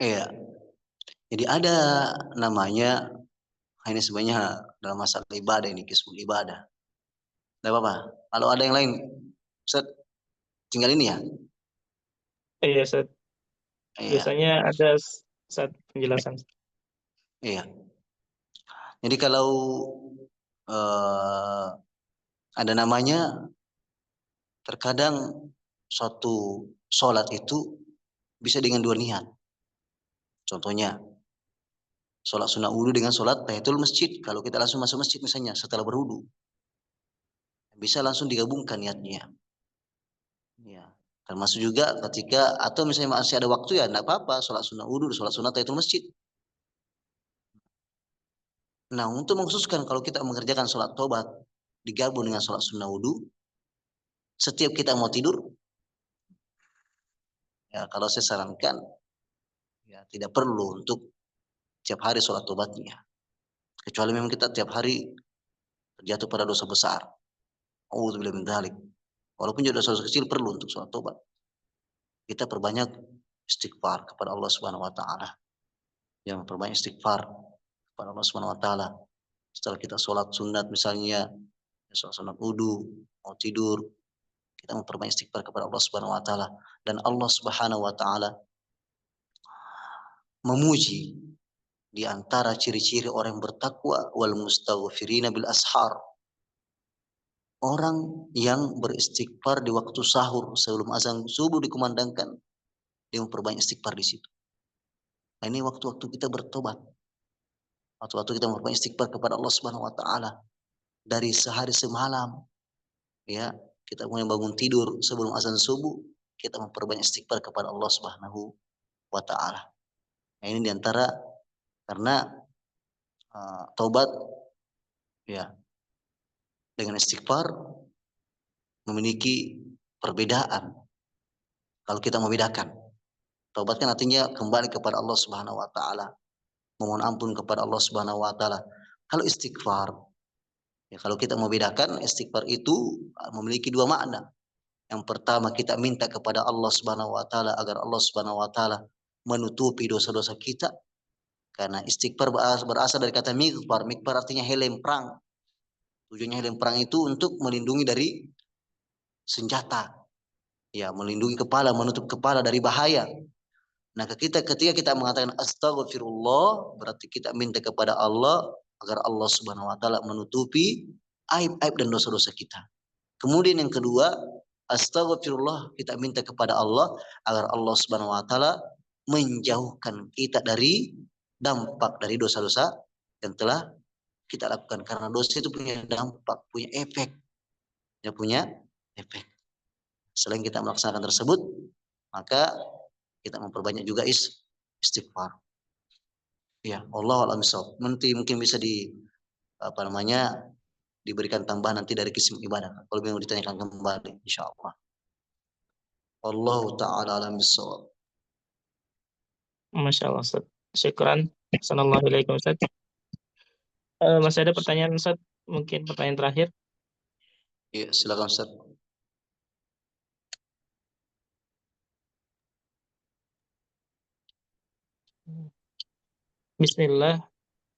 Iya. Jadi ada namanya ini sebenarnya dalam masalah ibadah ini kisah ibadah. Tidak apa-apa. Kalau ada yang lain, Ustaz, tinggal ini ya. Iya, Ustadz. Iya, Biasanya ada saat penjelasan. iya. Jadi kalau eh, ada namanya, terkadang suatu sholat itu bisa dengan dua niat. Contohnya, sholat sunnah wudhu dengan sholat tahiyatul masjid. Kalau kita langsung masuk masjid misalnya setelah berwudhu, bisa langsung digabungkan niatnya. Ya. Termasuk juga ketika atau misalnya masih ada waktu ya enggak apa-apa sholat sunnah wudhu, sholat sunnah tahiyatul masjid. Nah, untuk mengkhususkan kalau kita mengerjakan sholat tobat digabung dengan sholat sunnah wudhu, setiap kita mau tidur, ya kalau saya sarankan, ya tidak perlu untuk tiap hari sholat tobatnya. Kecuali memang kita tiap hari terjatuh pada dosa besar. Auzubillahi min dzalik. Walaupun juga dosa kecil perlu untuk sholat tobat. Kita perbanyak istighfar kepada Allah Subhanahu wa taala. Yang perbanyak istighfar kepada Allah Subhanahu wa taala. Setelah kita sholat sunat misalnya, sholat sunat wudu, mau tidur, kita memperbanyak istighfar kepada Allah Subhanahu wa taala, dan Allah Subhanahu wa taala memuji di antara ciri-ciri orang yang bertakwa, wal mustaghfirina bil ashar. Orang yang beristighfar di waktu sahur sebelum azan subuh dikumandangkan, dia memperbanyak istighfar di situ. Nah, ini waktu-waktu kita bertobat. Waktu-waktu kita memperbanyak istighfar kepada Allah Subhanahu wa taala dari sehari semalam. Ya, kita mulai bangun tidur sebelum azan subuh, kita memperbanyak istighfar kepada Allah Subhanahu wa taala. Nah, ini diantara karena taubat ya dengan istighfar memiliki perbedaan. Kalau kita membedakan, taubat kan artinya kembali kepada Allah Subhanahu wa taala, memohon ampun kepada Allah Subhanahu wa taala. Kalau istighfar, ya kalau kita membedakan, istighfar itu memiliki dua makna. Yang pertama, kita minta kepada Allah Subhanahu wa taala agar Allah Subhanahu wa taala menutupi dosa-dosa kita. Karena istighfar berasal dari kata mikfar. Mikfar artinya helm perang. Tujuannya helm perang itu untuk melindungi dari senjata. Ya, melindungi kepala, menutup kepala dari bahaya. Nah, ketika kita mengatakan astagfirullah, berarti kita minta kepada Allah agar Allah Subhanahu wa taala menutupi aib-aib dan dosa-dosa kita. Kemudian yang kedua, astagfirullah, kita minta kepada Allah agar Allah Subhanahu wa taala menjauhkan kita dari dampak dari dosa-dosa yang telah kita lakukan karena dosa itu punya dampak, punya efek. Ya punya efek. Selain kita melaksanakan tersebut, maka kita memperbanyak juga istighfar. Ya, Allah a'lam bishawab. Nanti mungkin bisa diberikan tambahan nanti dari kisah ibadah. Kalau mau ditanyakan kembali, insyaallah. Allah taala a'lam bishawab. Masya Allah, Ustaz. Syukran. Assalamualaikum, Ustaz. Masih ada pertanyaan, Ustaz? Mungkin pertanyaan terakhir. Ya, silakan Ustaz. Bismillah.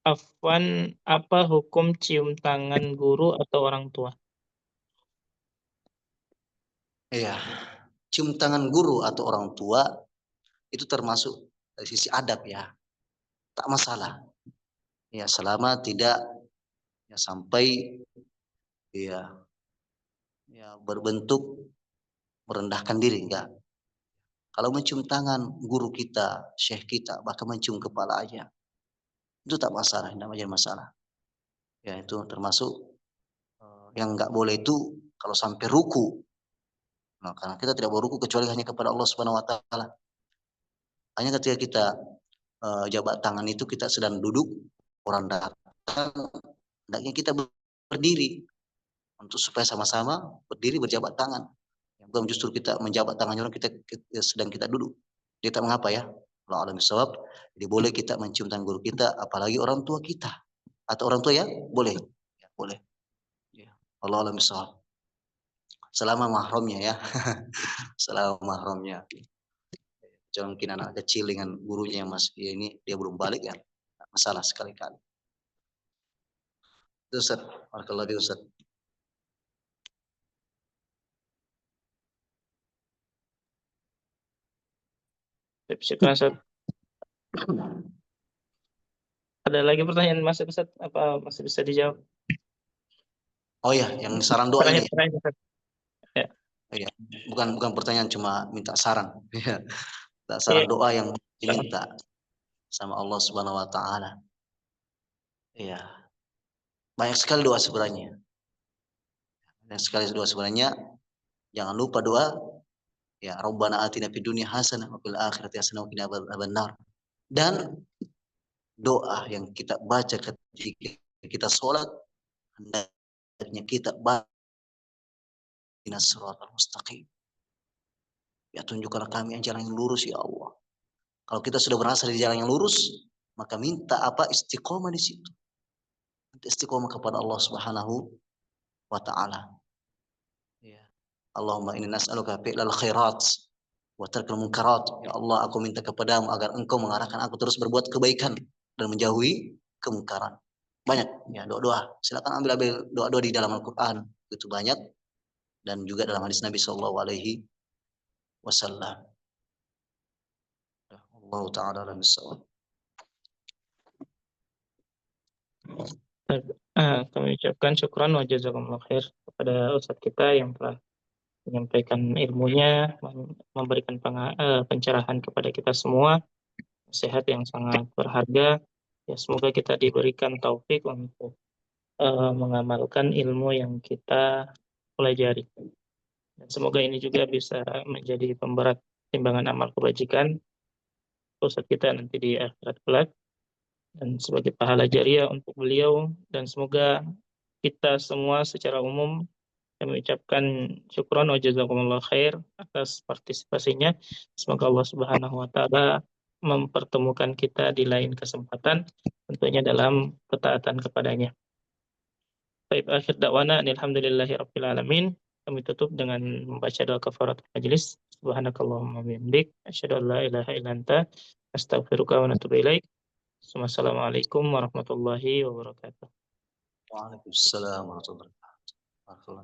Afwan, apa hukum cium tangan guru atau orang tua? Iya. Cium tangan guru atau orang tua itu termasuk dari sisi adab ya. Tak masalah. Ya, selama tidak ya sampai ya berbentuk merendahkan diri, enggak. Kalau mencium tangan guru kita, syekh kita, bahkan mencium kepala aja, itu tak masalah, tidak menjadi masalah. Ya itu termasuk yang enggak boleh itu kalau sampai ruku. Nah, karena kita tidak boleh ruku kecuali hanya kepada Allah Subhanahu wa taala. Hanya ketika kita jabat tangan itu kita sedang duduk, orang datang, hendaknya kita berdiri untuk supaya sama-sama berdiri berjabat tangan. Bukan justru kita menjabat tangannya orang sedang kita duduk. Dia tak mengapa ya. Allah alam bisawab. Jadi boleh kita mencium tangan guru kita, apalagi orang tua kita atau orang tua ya boleh, ya, boleh. Ya. Allah alam bisawab. Selama mahramnya ya, selama mahramnya. Jangan mungkin anak kecil dengan gurunya yang masih ya ini dia belum balik ya, masalah sekali-kali. Itu Ustaz, barakallahu fiik Ustaz. Syukran, Ustaz. Ada lagi pertanyaan masih, Ustaz? Apa masih bisa dijawab? Oh ya, yang saran doa ini. Terakhir, Ustaz. Ya. Ya, bukan pertanyaan, cuma minta saran. Ya, saran doa yang diminta sama Allah Subhanahu wa taala. Iya. Banyak sekali doa sebenarnya. Banyak sekali doa sebenarnya. Jangan lupa doa ya Rabbana atina fid dunya hasanah wa fil akhirati hasanah wa qina adzabannar. Dan doa yang kita baca ketika kita sholat hendaknya kita baca ihdinas siratal mustaqim. Ya tunjukkanlah kami jalan yang lurus ya Allah. Kalau kita sudah berasal di jalan yang lurus, maka minta apa? Istiqomah di situ. Istiqomah kepada Allah Subhanahu wa taala. Ya. Allahumma inni nas'aluka fi'lal khairat wa tarkal munkarat. Ya Allah, aku minta kepadamu agar Engkau mengarahkan aku terus berbuat kebaikan dan menjauhi kemungkaran. Banyak ya doa-doa. Silakan ambil doa-doa di dalam Al-Qur'an. Itu banyak dan juga dalam hadis Nabi sallallahu alaihi wasallam. Allah taala alam bisawab. Kami ucapkan syukran wa jazakumullah khair kepada Ustadz kita yang telah menyampaikan ilmunya, memberikan pencerahan kepada kita semua, nasihat yang sangat berharga. Ya, semoga kita diberikan taufik untuk mengamalkan ilmu yang kita pelajari. Dan semoga ini juga bisa menjadi pemberat timbangan amal kebajikan Ustadz kita nanti di akhirat kelak, dan sebagai pahala jariah untuk beliau, dan semoga kita semua secara umum kami ucapkan syukron wa jazakumullah khair atas partisipasinya. Semoga Allah Subhanahu wa taala mempertemukan kita di lain kesempatan, tentunya dalam ketaatan kepadanya. Baik, akhir dakwana alhamdulillahi rabbil alamin. Kami tutup dengan membaca doa kafaratul majelis. Subhanakallahumma wa bihamdik asyhadu an la ilaha illa anta astaghfiruka wa atubu ilaik. Wassalamualaikum warahmatullahi wabarakatuh. Waalaikumsalam warahmatullahi wabarakatuh.